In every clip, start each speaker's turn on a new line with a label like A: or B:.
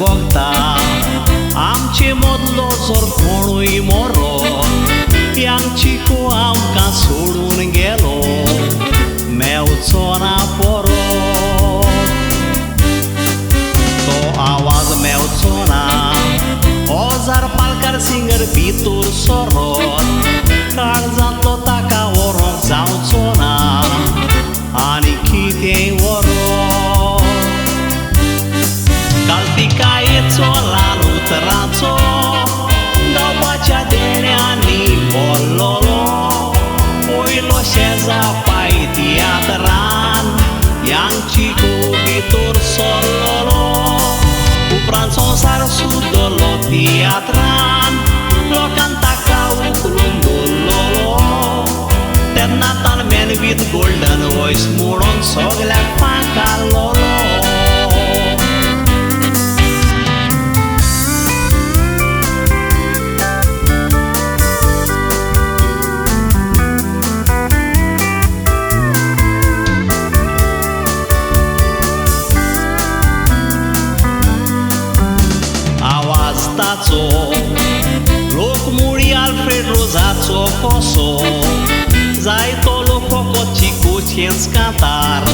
A: Bogda आमचे मदलो जर कोणूय मरो यांची को आमकां सोडून गेलो मेवचो ना परत तो आवाज मेवचो ना ओजार पालकार सिंगर भितर सरत काळजांतलो ताका व्हरोंक जावचो ना आनी कितेंय व्हरोन कायेचो ल्हान उतराचो गांवच्या देण्यांनी भरलोलो पयलो शेजा पाय तियात्रान यांची भितर सरलोलो उपरांत संवसार सुद्दलो तियात्रान लोकांक ताका उखलून दवरलोलो तेन्ना तान मॅन वीथ गोल्डन वॉयस म्हणून सगल्याक फांकारलोलो लोकमुळी आल्फ्रेड रोजाचो कसो जायतो लोक फकत चिकोचेंच कांतार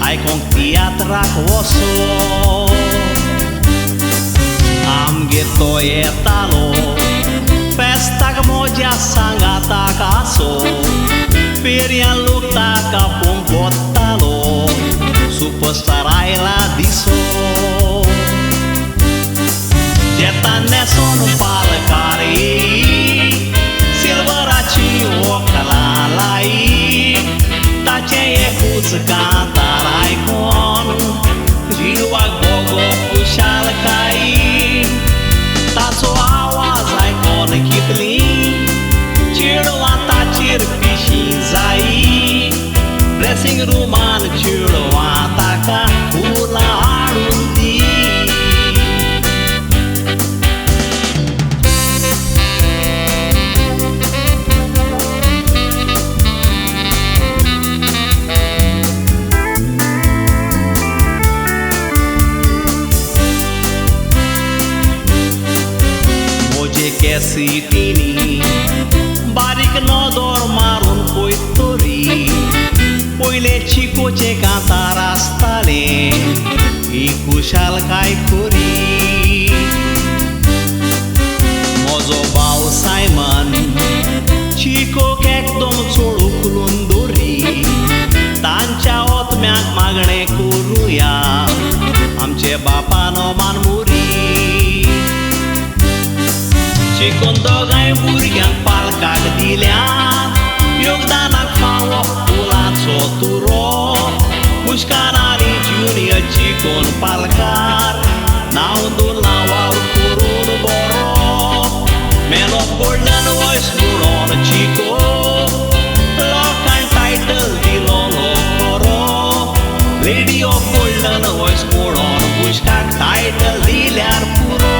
A: आयकोंक तियात्राक वसो आमगेर तो येतालो फेस्ताक मजा सांगाताक आसो फेरयां लोक ताका पळोवंक वतालो सुपरस्टार आयला दिसो जेता नेसोन पालकारी सिल्वराची व्हंकलां लाई ताचें एकूच कांतार आयकोन जिवाक भोगो खुशालकायी ताचो आवाज आयकोन कितलीं चेडवां ताचेर पिशीं जायी ड्रेसींग रुमान चेडवां ताका फुलां हाडून दी केसीटीनी बारीक नदर मारून पळयतरी पयले चिकोचे कांतार आसताले ही खुशालकाय खरी म्हजो भाव सायमन चिकोक एकदम चड उखलून दवरी तांच्या ओतम्याक मागणें करुया आमचे बापानो मानमुरी चिकोन दोगांय भुरग्यांक पालकाक दिल्या योगदानाक फावो फुलांचो तुरो मुश्कारांनी ज्युनियर चिकोन पालकार नांव दवरलां वावर करून बरो मॅन ऑफ गोल्डन वॉयस म्हणून चिको लोकांक टायटल दिलोलो खरो लेडी ऑफ गोल्डन वॉयस म्हणून पुश्काक टायटल दिल्यार पुरो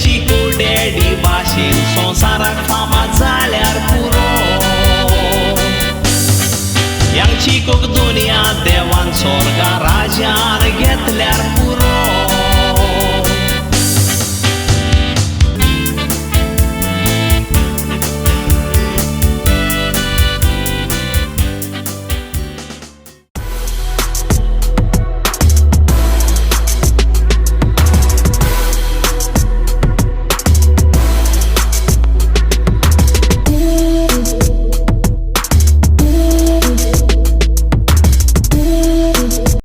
A: चिको डॅडी भाशेन संवसाराक फामाद जाल्या